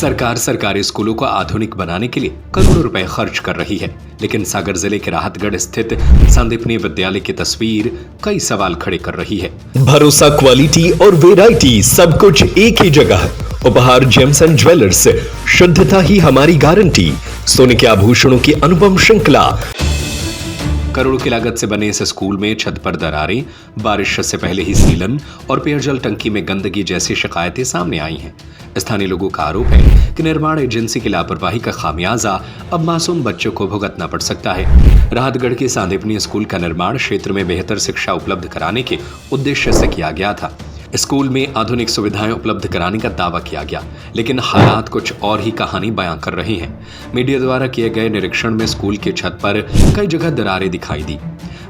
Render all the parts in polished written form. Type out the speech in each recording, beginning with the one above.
सरकार सरकारी स्कूलों को आधुनिक बनाने के लिए करोड़ों रुपए खर्च कर रही है, लेकिन सागर जिले के राहतगढ़ स्थित संदीपनी विद्यालय की तस्वीर कई सवाल खड़े कर रही है। भरोसा, क्वालिटी और वैरायटी सब कुछ एक ही जगह। उपहार जेम्स एंड ज्वेलर्स, शुद्धता ही हमारी गारंटी। सोने के आभूषणों की अनुपम श्रृंखला। करोड़ों की लागत से बने इस स्कूल में छत पर दरारें, बारिश से पहले ही सीलन और पेयजल टंकी में गंदगी जैसी शिकायतें सामने आई हैं। स्थानीय लोगों का आरोप है कि निर्माण एजेंसी की लापरवाही का खामियाजा अब मासूम बच्चों को भुगतना पड़ सकता है। राहतगढ़ के सांदीपनी स्कूल का निर्माण क्षेत्र में बेहतर शिक्षा उपलब्ध कराने के उद्देश्य से किया गया था। स्कूल में आधुनिक सुविधाएं उपलब्ध कराने का दावा किया गया, लेकिन हालात कुछ और ही कहानी बयां कर रही हैं। मीडिया द्वारा किए गए निरीक्षण में स्कूल की छत पर कई जगह दरारें दिखाई दी।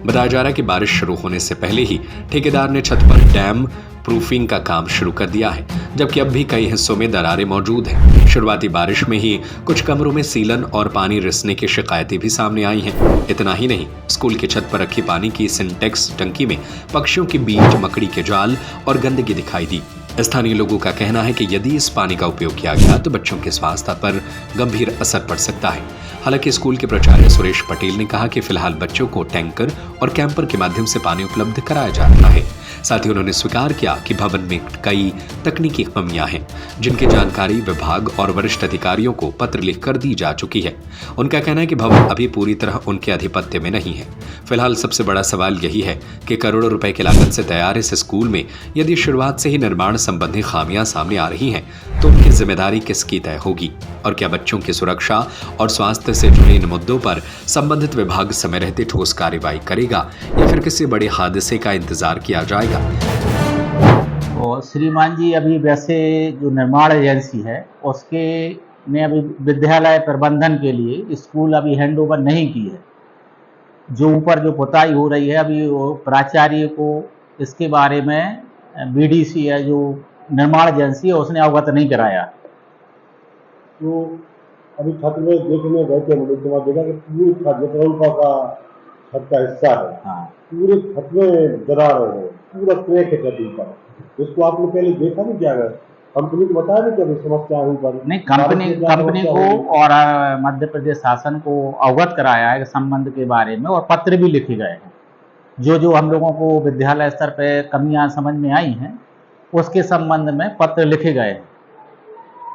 बताया जा रहा है कि बारिश शुरू होने से पहले ही ठेकेदार ने छत पर डैम प्रूफिंग का काम शुरू कर दिया है, जबकि अब भी कई हिस्सों में दरारें मौजूद हैं। शुरुआती बारिश में ही कुछ कमरों में सीलन और पानी रिसने की शिकायतें भी सामने आई हैं। इतना ही नहीं, स्कूल की छत पर रखी पानी की सिंटेक्स टंकी में पक्षियों की बीज, मकड़ी के जाल और गंदगी दिखाई दी। स्थानीय लोगों का कहना है कि यदि इस पानी का उपयोग किया गया तो बच्चों के स्वास्थ्य पर गंभीर असर पड़ सकता है। हालांकि स्कूल के प्राचार्य सुरेश पटेल ने कहा कि फिलहाल बच्चों को टैंकर और कैंपर के माध्यम से पानी उपलब्ध कराया जा रहा है। साथ ही उन्होंने स्वीकार किया कि भवन में कई तकनीकी कमियां हैं, जिनकी जानकारी विभाग और वरिष्ठ अधिकारियों को पत्र लिखकर दी जा चुकी है। उनका कहना है कि भवन अभी पूरी तरह उनके आधिपत्य में नहीं है। फिलहाल सबसे बड़ा सवाल यही है कि करोड़ों रुपए की लागत से तैयार इस स्कूल में यदि शुरुआत से ही निर्माण संबंधी खामियां सामने आ रही हैं, तो उनकी जिम्मेदारी किसकी तय होगी और क्या बच्चों की सुरक्षा और स्वास्थ्य से जुड़े इन मुद्दों पर संबंधित विभाग समय रहते ठोस कार्रवाई करेगा या फिर किसी बड़े हादसे का इंतजार किया जाएगा। और श्रीमान जी, अभी वैसे जो निर्माण एजेंसी है उसके ने अभी विद्यालय प्रबंधन के लिए स्कूल अभी हैंड ओवर नहीं की है। जो ऊपर जो पुताई हो रही है अभी वो प्राचार्य को इसके बारे में बीडीसी है जो निर्माण एजेंसी है उसने अवगत नहीं कराया। तो अभी छत में देखने बैठे हम लोग तो देखा कि पूरी छत का हिस्सा है। हाँ, पूरे छत में दरार है, पूरा क्रैक है छत ऊपर। इसको आपने पहले देखा नहीं क्या है? कंपनी को बताया नहीं कभी समस्या हुई पर? नहीं, कंपनी को और मध्य प्रदेश शासन को अवगत कराया है संबंध के बारे में और पत्र भी लिखे गए हैं। जो हम लोगों को विद्यालय स्तर पे कमियां समझ में आई हैं उसके संबंध में पत्र लिखे गए हैं।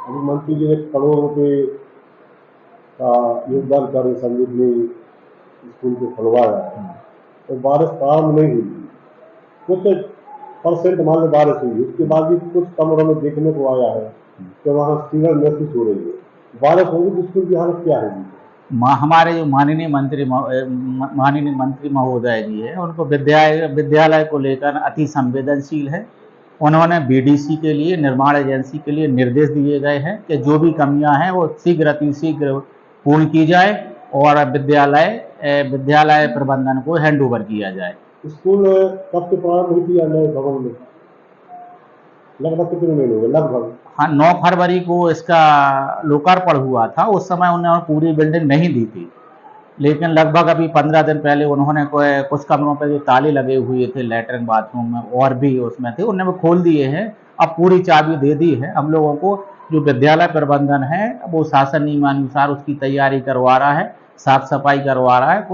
अभी मंत्री जी ने करोड़ों रुपए का योगदान कर संदीपनी स्कूल को खुलवाया है और बारिश काम नहीं हुई। कुछ परसेंट मान लो बारिश हुई, उसके बाद भी कुछ कमरों में देखने को आया है कि वहाँ सीलन महसूस हो रही है। बारिश होगी तो स्कूल की हालत क्या होगी? हमारे जो माननीय मंत्री महोदय जी है उनको विद्यालय को लेकर अति संवेदनशील है। उन्होंने बीडीसी के लिए, निर्माण एजेंसी के लिए निर्देश दिए गए हैं कि जो भी कमियां हैं वो शीघ्र पूर्ण की जाए और विद्यालय प्रबंधन को हैंड ओवर किया जाए। स्कूल कब से प्रारंभ हुई थी नए भवन में? लगभग कितने महीने हो गए? लगभग हाँ, 9 फरवरी को इसका लोकार्पण हुआ था। उस समय उन्होंने पूरी बिल्डिंग नहीं दी थी, लेकिन लगभग अभी 15 दिन पहले उन्होंने कुछ कमरों पे जो ताले लगे हुए थे लैट्रिन बाथरूम में और भी उसमें थे, उन्हें वो खोल दिए हैं। अब पूरी चाबी दे दी है हम लोगों को। जो विद्यालय प्रबंधन है वो शासन नियमानुसार उसकी तैयारी करवा रहा है, साफ सफाई करवा रहा है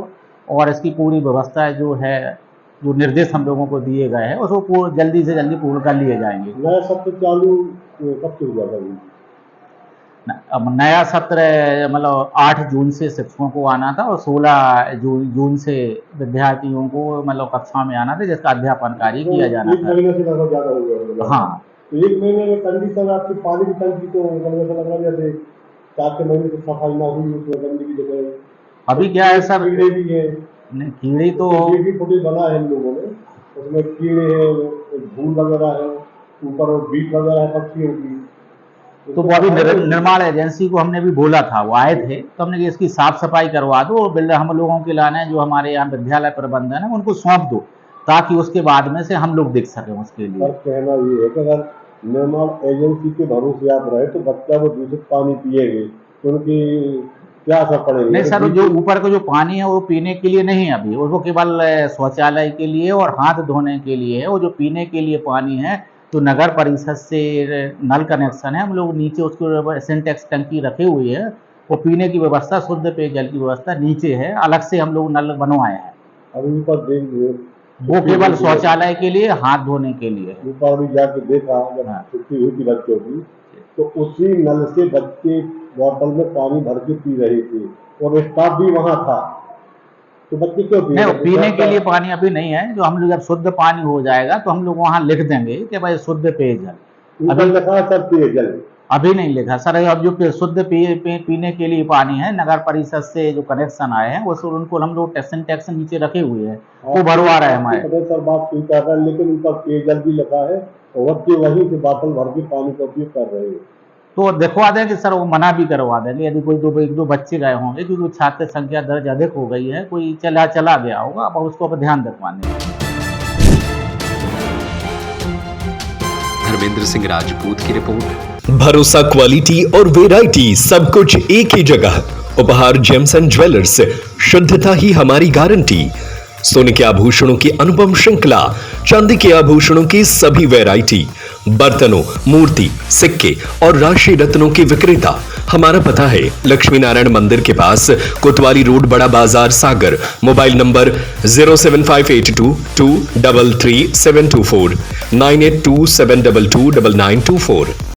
और इसकी पूरी व्यवस्था जो है, जो निर्देश हम लोगों को दिए गए हैं उसको जल्दी से जल्दी पूर्ण कर लिए जाएंगे। नया सत्र चालू कब से हुआ था? अब नया सत्र मतलब 8 जून से शिक्षकों को आना था और 16 जून से विद्यार्थियों को मतलब कक्षा में आना था, जिसका अध्यापन कार्य किया जाना था। 1 महीने से ज़्यादा हो गया। हाँ, तो 1 महीने में कंडीशन आपकी पानी की टंकी तो ऐसा लग रहा है जैसे 4 महीने से सफाई ना हुई, उसमें गंदगी जगह। अभी क्या है सर, कीड़े भी है। नहीं, कीड़े तो फुटेज बना है इन लोगों ने, उसमें कीड़े हैं, धूल वगैरह है, ऊपर बीट वगैरह है पक्षियों की। तो वो अभी निर्माण एजेंसी को हमने भी बोला था, वो आए थे तो हमने इसकी साफ सफाई करवा दो, बिल्डर हम लोगों के लाने जो हमारे यहाँ विद्यालय प्रबंधन है उनको सौंप दो, ताकि उसके बाद में से हम लोग देख सकें उसके लिए। कहना ये है कि अगर निर्माण एजेंसी के भरोसे आप रहे तो बच्चा वो दूषित पानी पिएंगे तो उनकी क्या असर पड़ेगा? नहीं सर, जो ऊपर का जो पानी है वो पीने के लिए नहीं है अभी, वो केवल शौचालय के लिए और हाथ धोने के लिए है। वो जो पीने के लिए पानी है तो नगर परिषद से नल कनेक्शन है, हम लोग नीचे उसको सिंटेक्स टंकी रखे हुए है, वो पीने की व्यवस्था, शुद्ध पेयजल की व्यवस्था नीचे है, अलग से हम लोग नल बनवाए हैं। अभी ऊपर देख वो केवल शौचालय के लिए, हाथ धोने के लिए है। ऊपर भी जाके देखा जब हाँ। छुट्टी हुई थी बच्चों की, तो उसी नल से बच्चे बोतल में पानी भर के पी रहे थे और स्टाफ भी वहाँ था। तो बच्चे क्यों पी नहीं, रहे थे? पीने के लिए पानी अभी नहीं है, जो हम लोग जब शुद्ध पानी हो जाएगा तो हम लोग वहाँ लिख देंगे कि भाई शुद्ध पेयजल। ऊपर लिखा है सर पेयजल, अभी नहीं लिखा सर। अब जो शुद्ध पीने के लिए पानी है, नगर परिषद से जो कनेक्शन आए हैं वो उनको हम लोग टैक्स नीचे रखे हुए हैं, वो भरवा रहे हैं हमारे। सर बात ठीक कर रहा है, लेकिन ऊपर पेयजल भी लिखा है और बच्चे वहीं से बोतल भर के पानी का उपयोग कर रहे हैं। तो दिखवा देंगे सर, वो मना भी करवा देंगे यदि कोई एक दो बच्चे गए होंगे, क्योंकि छात्र संख्या दर्ज अधिक हो गई है, कोई चला गया होगा, अब उसको अब ध्यान रखवाने। धर्मेंद्र सिंह राजपूत की रिपोर्ट। भरोसा, क्वालिटी और वैरायटी सब कुछ एक ही जगह। उपहार जेम्स एंड ज्वेलर्स, शुद्धता ही हमारी गारंटी। सोने के आभूषणों की अनुपम श्रृंखला, चांदी के आभूषणों की सभी वैरायटी, बर्तनों, मूर्ति, सिक्के और राशि रत्नों के विक्रेता। हमारा पता है लक्ष्मी नारायण मंदिर के पास, कोतवाली रोड, बड़ा बाजार, सागर। Mobile number 07582233724, 9827229924।